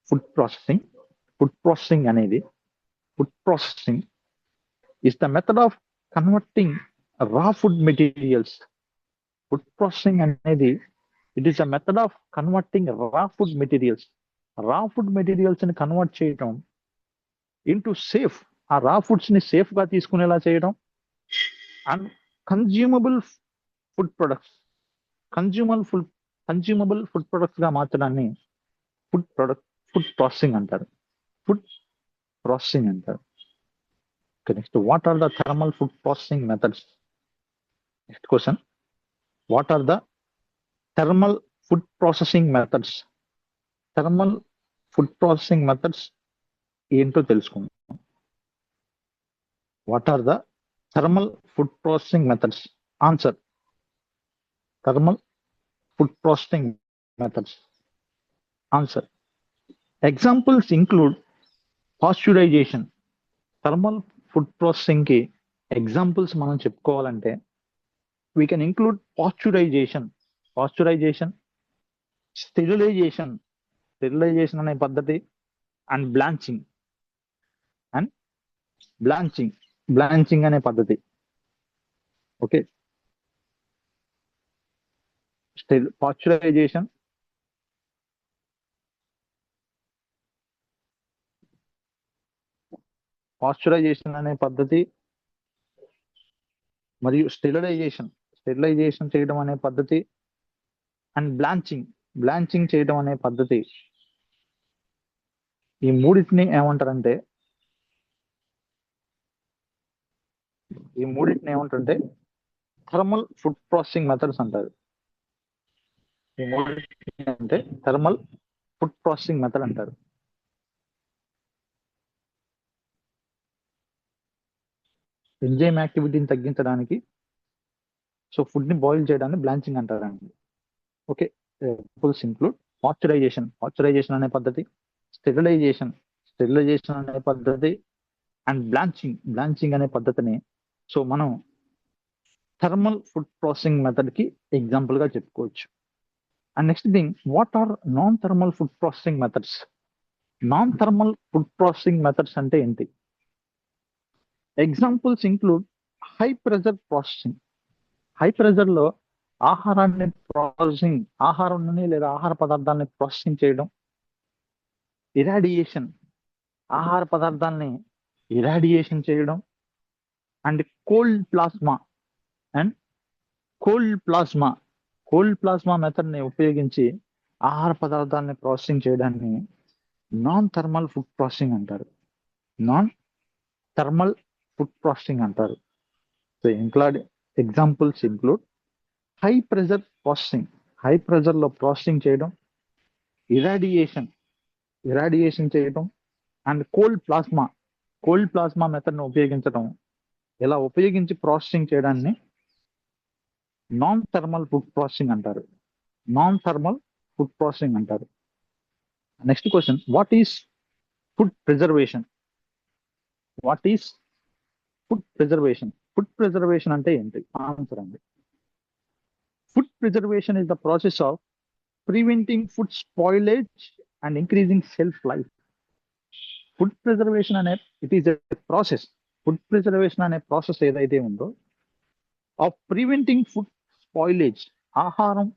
Food processing is the method of converting raw food materials food processing అనేది it is a method of converting raw food materials. Raw food materials ని కన్వర్ట్ చేయటం ఇంటూ సేఫ్, ఆ రా ఫుడ్స్ ని సేఫ్ గా తీసుకునేలా చేయడం, and consumable food products, consumable food products గా మార్చడాన్ని ఫుడ్ ప్రాసెసింగ్ అంటారు. ఫుడ్ ప్రాసెసింగ్ అంటారు. Next, what are the thermal food processing methods? Next question, what are the thermal food processing methods? Thermal food processing methods ఏంటో తెలుసుకుందాం. What are the thermal food processing methods? Answer, thermal food processing methods. Answer, examples include pasteurization. Thermal food processing కి ఎగ్జాంపుల్స్ మనం చెప్పుకోవాలంటే we can include pasteurization, sterilization అనే పద్ధతి, అండ్ బ్లాంచింగ్ అనే పద్ధతి. ఓకే, పాస్చరైజేషన్ అనే పద్ధతి మరియు స్టెరిలైజేషన్ చేయడం అనే పద్ధతి, అండ్ బ్లాంచింగ్ చేయడం అనే పద్ధతి. ఈ మూడింటిని ఏమంటారంటే థర్మల్ ఫుడ్ ప్రాసెసింగ్ మెథడ్స్ అంటారు. ఈ మూడింటిని అంటే థర్మల్ ఫుడ్ ప్రాసెసింగ్ మెథడ్ అంటారు. ఎంజైమ్ యాక్టివిటీని తగ్గించడానికి, సో ఫుడ్ ని బాయిల్ చేయడాన్ని బ్లాంచింగ్ అంటారండి. ఓకే, ఎగ్జాంపుల్స్ ఇంక్లూడ్ పాస్చరైజేషన్ అనే పద్ధతి, స్టెరిలైజేషన్ అనే పద్ధతి, అండ్ బ్లాంచింగ్ అనే పద్ధతిని సో మనం థర్మల్ ఫుడ్ ప్రాసెసింగ్ మెథడ్ కి ఎగ్జాంపుల్ గా చెప్పుకోవచ్చు. And next thing, what are non thermal food processing methods? Non thermal food processing methods అంటే ఏంటి? Examples include high pressure processing. High pressure లో ఆహారం లేదా ఆహార పదార్థాలని ప్రాసెసింగ్ చేయడం, ఆహార పదార్థాలని ఇరాడియేషన్ చేయడం, అండ్ కోల్డ్ ప్లాస్మా మెథడ్ ని ఉపయోగించి ఆహార పదార్థాలని ప్రాసెసింగ్ చేయడాన్ని నాన్ థర్మల్ ఫుడ్ ప్రాసెసింగ్ అంటారు. So examples include high pressure processing, high pressure లో ప్రాసెసింగ్ చేయడం, ఇరాడియేషన్ చేయడం, అండ్ కోల్డ్ ప్లాస్మా మెథడ్ ను ఉపయోగించి ప్రాసెసింగ్ చేయడాన్ని నాన్ థర్మల్ ఫుడ్ ప్రాసెసింగ్ అంటారు. Next question, what is food preservation? Food preservation అంటే ఏంటి? ఆన్సర్ అండి, food preservation is the process of preventing food spoilage and increasing shelf life. Food preservation అనే ప్రాసెస్ ఏదైతే ఉందో ఆఫ్ ప్రివెంటింగ్ ఫుడ్ స్పాయిలేజ్, ఆహారం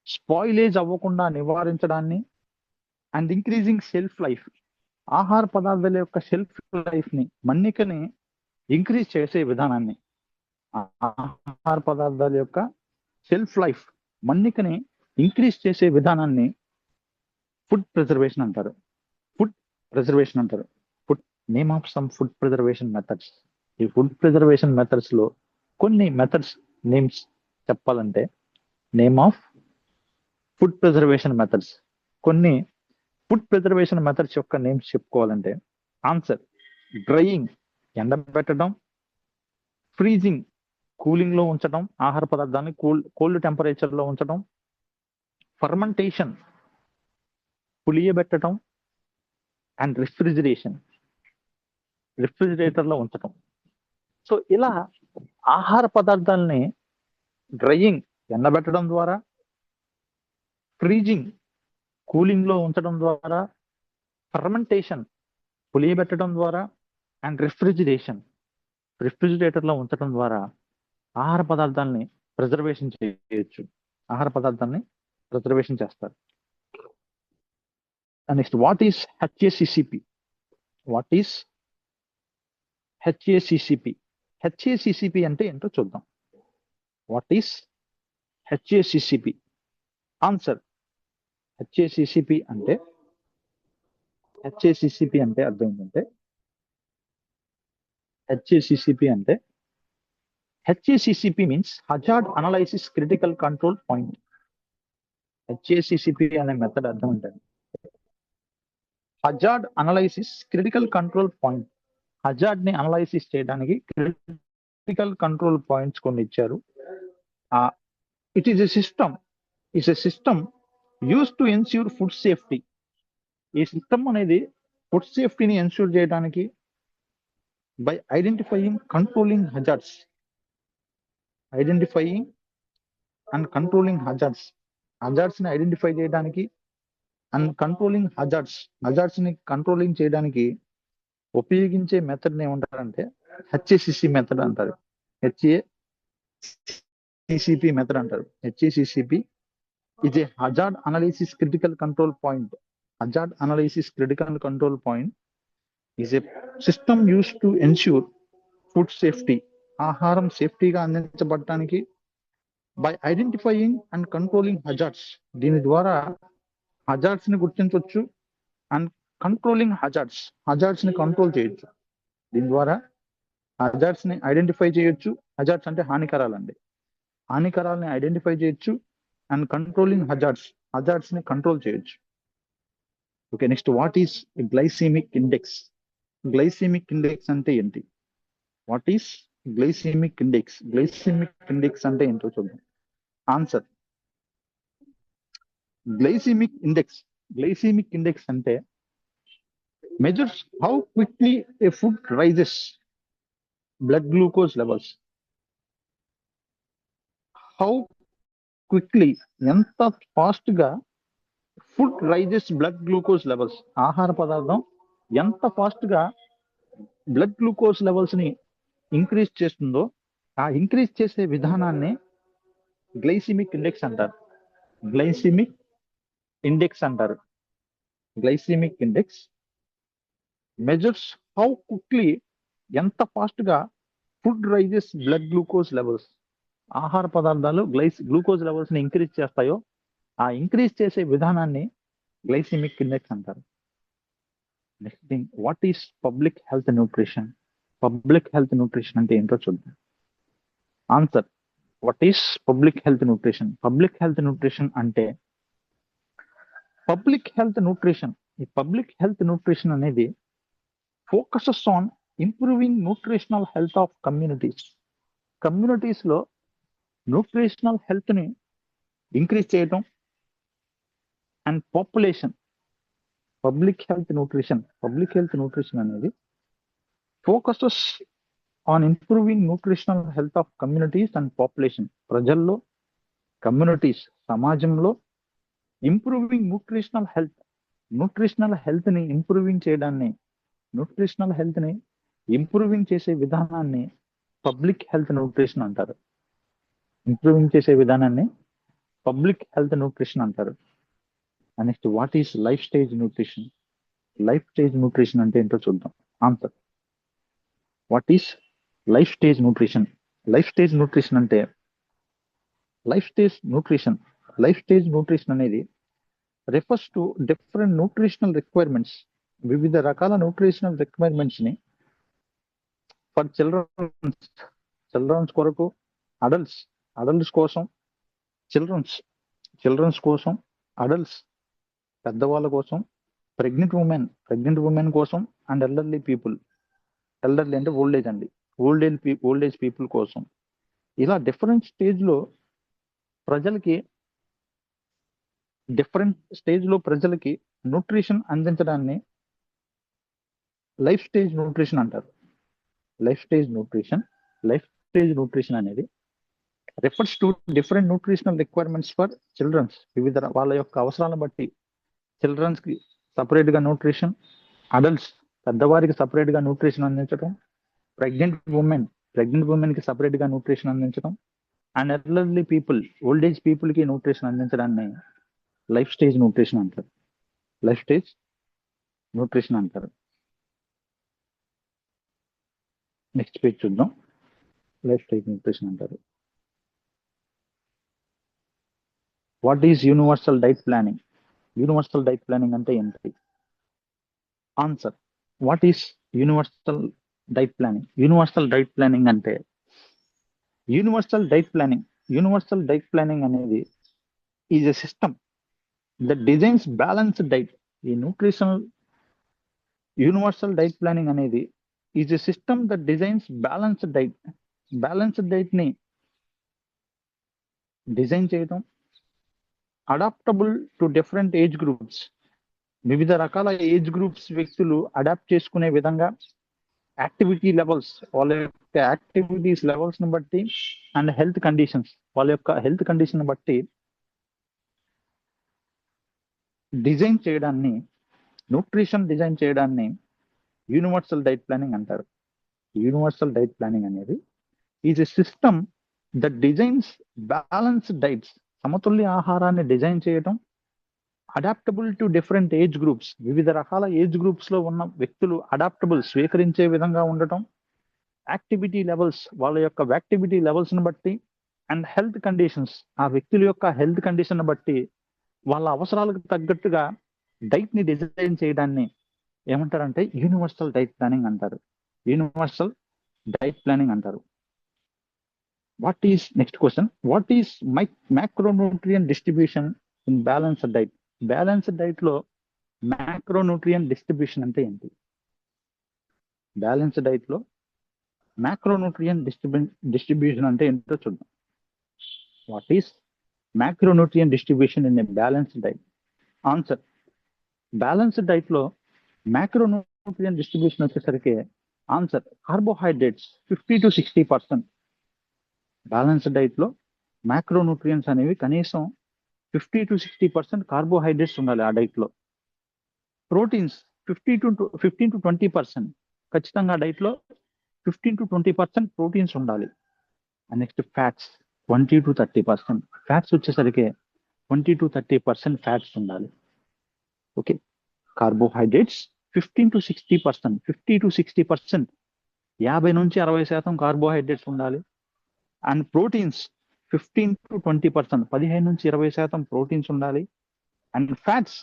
స్పాయిలేజ్ అవ్వకుండా నివారించడాన్ని, అండ్ ఇంక్రీజింగ్ షెల్ఫ్ లైఫ్, ఆహార పదార్థాల యొక్క షెల్ఫ్ లైఫ్ ని, మన్నికని ఇంక్రీజ్ చేసే విధానాన్ని, ఆహార పదార్థాల యొక్క షెల్ఫ్ లైఫ్ మన్నికని ఇంక్రీజ్ చేసే విధానాన్ని ఫుడ్ ప్రిజర్వేషన్ అంటారు. Name of some food preservation methods. ఈ ఫుడ్ ప్రిజర్వేషన్ మెథడ్స్ లో కొన్ని మెథడ్స్ నేమ్స్ చెప్పాలంటే, name of food preservation methods, కొన్ని ఫుడ్ ప్రిజర్వేషన్ మెథడ్స్ యొక్క నేమ్స్ చెప్పుకోవాలంటే, ఆన్సర్, డ్రైయింగ్ ఎండబెట్టడం, ఫ్రీజింగ్ కూలింగ్ లో ఉంచడం, ఆహార పదార్థాన్ని కోల్డ్ టెంపరేచర్ లో ఉంచడం, ఫర్మెంటేషన్ పులియబెట్టడం, అండ్ రిఫ్రిజిరేటర్ లో ఉంచడం. సో ఇలా ఆహార పదార్థాలని డ్రైయింగ్ ఎండబెట్టడం ద్వారా, ఫ్రీజింగ్ కూలింగ్ లో ఉంచడం ద్వారా, ఫర్మెంటేషన్ పులియబెట్టడం ద్వారా, అండ్ రిఫ్రిజిరేటర్ లో ఉంచడం ద్వారా ఆహార పదార్థాలని ప్రిజర్వేషన్ చేయొచ్చు, ఆహార పదార్థాన్ని ప్రిజర్వేషన్ చేస్తారు. Next, what is HACCP? What is HACCP? HACCP అంటే ఏంటో చూద్దాం. What is HACCP? Answer, HACCP అంటే అర్థం ఏంటంటే, హెచ్ఏసిసిపి అంటే HACCP means hazard analysis critical control point. HACCP అనే మెథడ్ అర్థం ఏంటంటే hazard analysis critical control point. Hazard ని అనలైసిస్ చేయడానికి క్రిటికల్ కంట్రోల్ పాయింట్స్ కొన్ని ఇచ్చారు. It is a system use to ensure food safety. ఈ సిస్టమ్ అనేది ఫుడ్ సేఫ్టీని ఎన్ష్యూర్ చేయడానికి by identifying controlling hazards. Identifying and controlling hazards. Hazards ని ఐడెంటిఫై చేయడానికి అండ్ కంట్రోలింగ్ హజార్డ్స్ ని కంట్రోలింగ్ చేయడానికి ఉపయోగించే మెథడ్ ని ఏమంటారంటే హెచ్ఏసిసి మెథడ్ అంటారు. హెచ్ఏసిసిపి మెథడ్ అంటారు. HACCP is a hazard analysis critical control point. Hazard analysis critical control point is a system used to ensure food safety. ఆహారం సేఫ్టీగా అందించబడటానికి by identifying and controlling hazards. దీని ద్వారా హజార్డ్స్ ని గుర్తించవచ్చు అండ్ కంట్రోలింగ్ హజార్డ్స్ ని కంట్రోల్ చేయొచ్చు. దీని ద్వారా హజార్డ్స్ ని ఐడెంటిఫై చేయొచ్చు. హజార్డ్స్ అంటే హానికరాలండి. హానికరాలని ఐడెంటిఫై చేయొచ్చు అండ్ కంట్రోలింగ్ హజార్డ్స్ ని కంట్రోల్ చేయొచ్చు. Okay, next, what is glycemic index? Glycemic index అంటే ఏంటి? What is glycemic index? Glycemic index అంటే ఏంటో చూద్దాం. ఆన్సర్, గ్లైసెమిక్ ఇండెక్స్ అంటే measures how quickly a food rises blood glucose levels. How quickly, ఎంత ఫాస్ట్ గా food rises blood glucose levels. ఆహార పదార్థం ఎంత ఫాస్ట్ గా బ్లడ్ గ్లూకోజ్ లెవెల్స్ ని ఇంక్రీజ్ చేస్తుందో ఆ ఇంక్రీజ్ చేసే విధానాన్ని గ్లైసెమిక్ ఇండెక్స్ అంటారు. Glycemic index measures how quickly, ఎంత ఫాస్ట్ గా food rises blood glucose levels. ఆహార పదార్థాలు గ్లూకోజ్ లెవెల్స్ ని ఇంక్రీజ్ చేస్తాయో ఆ ఇంక్రీజ్ చేసే విధానాన్ని గ్లైసెమిక్ ఇండెక్స్ అంటారు. Next thing, what is public health nutrition? Public health nutrition అంటే ఏంటో చూద్దాం. Answer, what is public health nutrition? Public health nutrition అంటే ఈ పబ్లిక్ హెల్త్ న్యూట్రిషన్ అనేది focuses on improving nutritional health of communities లో న్యూట్రిషనల్ హెల్త్ ని ఇంక్రీజ్ చేయటం and population. Public health nutrition అనేది focuses on improving nutritional health of communities and population. ప్రజల్లో, కమ్యూనిటీస్, సమాజంలో ఇంప్రూవింగ్ న్యూట్రిషనల్ హెల్త్ ని ఇంప్రూవింగ్ చేసే విధానాన్ని పబ్లిక్ హెల్త్ న్యూట్రిషన్ అంటారు. Next, what is life stage nutrition? Life stage nutrition అంటే ఏంటో చూద్దాం. Answer, what is life stage nutrition? Life stage nutrition అనేది refers to different nutritional requirements. వివిధ రకాల న్యూట్రిషనల్ రిక్వైర్మెంట్స్ ని ఫర్ చిల్డ్రన్స్ కొరకు, అడల్ట్స్ కోసం, చిల్డ్రన్స్ కోసం, అడల్ట్స్ పెద్దవాళ్ళ కోసం, ప్రెగ్నెంట్ ఉమెన్ కోసం అండ్ ఎల్డర్లీ అంటే ఓల్డ్ ఏజ్ పీపుల్ కోసం. ఇలా డిఫరెంట్ స్టేజ్ లో ప్రజలకి న్యూట్రిషన్ అందించడాన్ని లైఫ్ స్టేజ్ న్యూట్రిషన్ అంటారు. లైఫ్ స్టేజ్ న్యూట్రిషన్ అనేది refers to different nutritional requirements for childrens. వివిధ వాళ్ళ యొక్క అవసరాలను బట్టి చిల్డ్రన్స్ కి సపరేట్ గా న్యూట్రిషన్, అడల్ట్స్ పెద్దవారికి సపరేట్ గా న్యూట్రిషన్ అందించడం, ప్రెగ్నెంట్ ఉమెన్ కి సపరేట్ గా న్యూట్రిషన్ అందించడం, and elderly people, old age people కి న్యూట్రిషన్ అందించడాన్ని లైఫ్ స్టేజ్ న్యూట్రిషన్ అంటారు. లైఫ్ స్టేజ్ న్యూట్రిషన్ అంటారు. నెక్స్ట్ పేజ్ చూద్దాం. లైఫ్ స్టేజ్ న్యూట్రిషన్ అంటారు. What is universal diet planning? Universal diet planning అంటే ఏంటి? Answer, what is universal diet planning? Universal diet planning అంటే యూనివర్సల్ డైట్ ప్లానింగ్ అనేది is a system that designs balanced diet. ఈ న్యూట్రిషనల్ యూనివర్సల్ డైట్ ప్లానింగ్ అనేది is a system that designs balanced diet. Balanced diet ని డిజైన్ చేయడం, adaptable to different age groups, వివిధ రకాల ఏజ్ గ్రూప్స్ వ్యక్తులు అడాప్ట్ చేసుకునే విధంగా, యాక్టివిటీ లెవెల్స్, వాళ్ళ యొక్క యాక్టివిటీస్ లెవెల్స్ ని బట్టి, అండ్ హెల్త్ కండిషన్స్, వాళ్ళ యొక్క హెల్త్ కండిషన్ బట్టి డిజైన్ చేయడాన్ని, న్యూట్రిషన్ డిజైన్ చేయడాన్ని యూనివర్సల్ డైట్ ప్లానింగ్ అంటారు. యూనివర్సల్ డైట్ ప్లానింగ్ అనేది is a system that designs balanced diets, సమతుల్య ఆహారాన్ని డిజైన్ చేయడం, adaptable to different age groups, వివిధ రకాల ఏజ్ గ్రూప్స్ లో ఉన్న వ్యక్తులు అడాప్టబుల్, స్వీకరించే విధంగా ఉండటం, యాక్టివిటీ లెవెల్స్, వాళ్ళ యొక్క యాక్టివిటీ లెవెల్స్ ని బట్టి, అండ్ హెల్త్ కండిషన్స్, ఆ వ్యక్తుల యొక్క హెల్త్ కండిషన్ బట్టి వాళ్ళ అవసరాలకు తగ్గట్టుగా డైట్ ని డిజైన్ చేయడాన్ని ఏమంటారంటే యూనివర్సల్ డైట్ ప్లానింగ్ అంటారు. యూనివర్సల్ డైట్ ప్లానింగ్ అంటారు. What is next question, what is macronutrient distribution in balanced diet? Balanced diet లో మ్యాక్రోన్యూట్రియన్ డిస్ట్రిబ్యూషన్ అంటే ఏంటి? బ్యాలెన్స్డ్ డైట్ లో మ్యాక్రోన్యూట్రియన్ డిస్ట్రిబ్యూషన్ అంటే ఏంటో చూద్దాం. What is macronutrient distribution in a balanced diet? Answer, balanced diet లో మ్యాక్రోన్యూట్రియన్ డిస్ట్రిబ్యూషన్ వచ్చేసరికి answer carbohydrates 50 to 60%. Balanced diet లో మ్యాక్రోన్యూట్రియన్స్ అనేవి కనీసం 50 to 60% కార్బోహైడ్రేట్స్ ఉండాలి ఆ డైట్ లో. ప్రోటీన్స్ 15 to 20%, ఖచ్చితంగా డైట్ లో 15 to 20% ప్రోటీన్స్ ఉండాలి. Next fats 20 to 30%. ఫ్యాట్స్ వచ్చేసరికి 20 to 30% ఫ్యాట్స్ ఉండాలి. ఓకే, కార్బోహైడ్రేట్స్ 15 to 60%, 50 to 60%, 50 నుంచి 60% కార్బోహైడ్రేట్స్ ఉండాలి. అండ్ ప్రోటీన్స్ 15 to 20%, 15 నుంచి 20% ప్రోటీన్స్ ఉండాలి. అండ్ ఫ్యాట్స్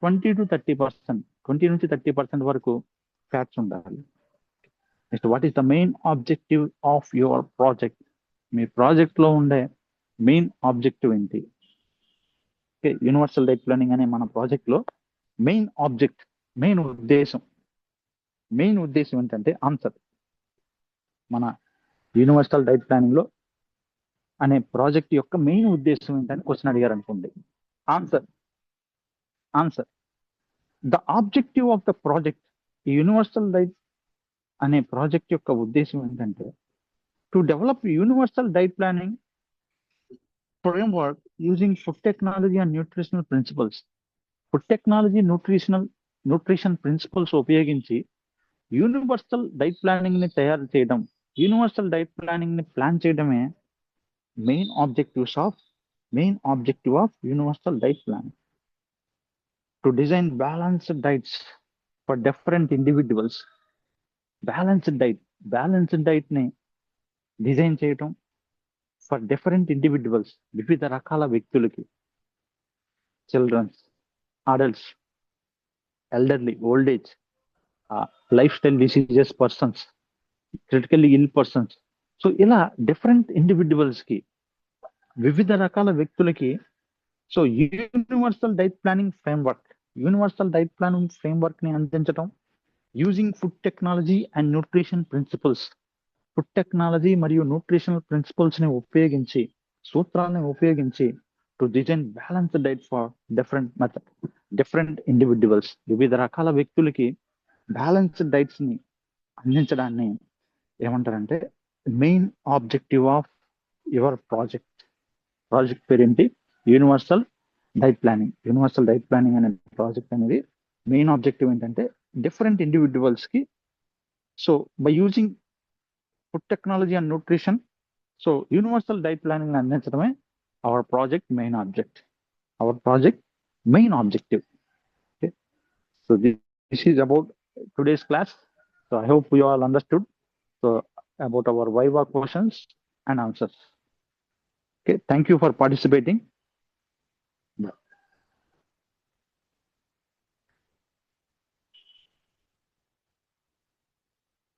20 to 30%, 20 నుంచి 30% వరకు ఫ్యాట్స్ ఉండాలి. Next, what is the main objective of your project? Me project లో ఉండే మెయిన్ ఆబ్జెక్టివ్ ఏంటి? ఓకే, యూనివర్సల్ డైట్ ప్లానింగ్ అనే మన ప్రాజెక్ట్ లో మెయిన్ ఆబ్జెక్ట్, మెయిన్ ఉద్దేశం ఏంటంటే ఆన్సర్, మన యూనివర్సల్ డైట్ ప్లానింగ్ లో అనే ప్రాజెక్ట్ యొక్క మెయిన్ ఉద్దేశం ఏంటని క్వశ్చన్ అడిగారు అనుకోండి. Answer, the objective of the project, universal diet అనే ప్రాజెక్ట్ యొక్క ఉద్దేశం ఏంటంటే to develop universal diet planning framework using food technology and nutritional principles. Food technology, nutrition principles ఉపయోగించి యూనివర్సల్ డైట్ ప్లానింగ్ ని తయారు చేయడం, యూనివర్సల్ డైట్ ప్లానింగ్ ని ప్లాన్ చేయడమే main objective of universal diet planning. To design balanced diets for different individuals. Balanced diet ని డిజైన్ చేయటం ఫర్ డిఫరెంట్ ఇండివిజువల్స్, వివిధ రకాల వ్యక్తులకి, children's, adults, elderly, old age, lifestyle diseases persons, critically ill persons. So ఇలా డిఫరెంట్ ఇండివిజువల్స్ కి, వివిధ రకాల వ్యక్తులకి. So universal diet planning framework ని అందించడం using food technology and nutrition principles. Food technology మరియు న్యూట్రిషనల్ ప్రిన్సిపల్స్ ని ఉపయోగించి, సూత్రాలను ఉపయోగించి to design balanced diet for different individuals, వివిధ రకాల వ్యక్తులకి బ్యాలెన్స్డ్ డైట్స్ ని అందించడాన్ని ఏమంటారంటే main objective of your project పేరు ఏంటి? యూనివర్సల్ డైట్ ప్లానింగ్ అనే ప్రాజెక్ట్ అనేది మెయిన్ ఆబ్జెక్టివ్ ఏంటంటే డిఫరెంట్ ఇండివిజువల్స్ కి. So by using food technology and nutrition so universal diet planning అందించడమే our project main object, our project main objective. Okay. So this is about today's class. So I hope you all understood so about our Viva questions and answers. Okay, thank you for participating.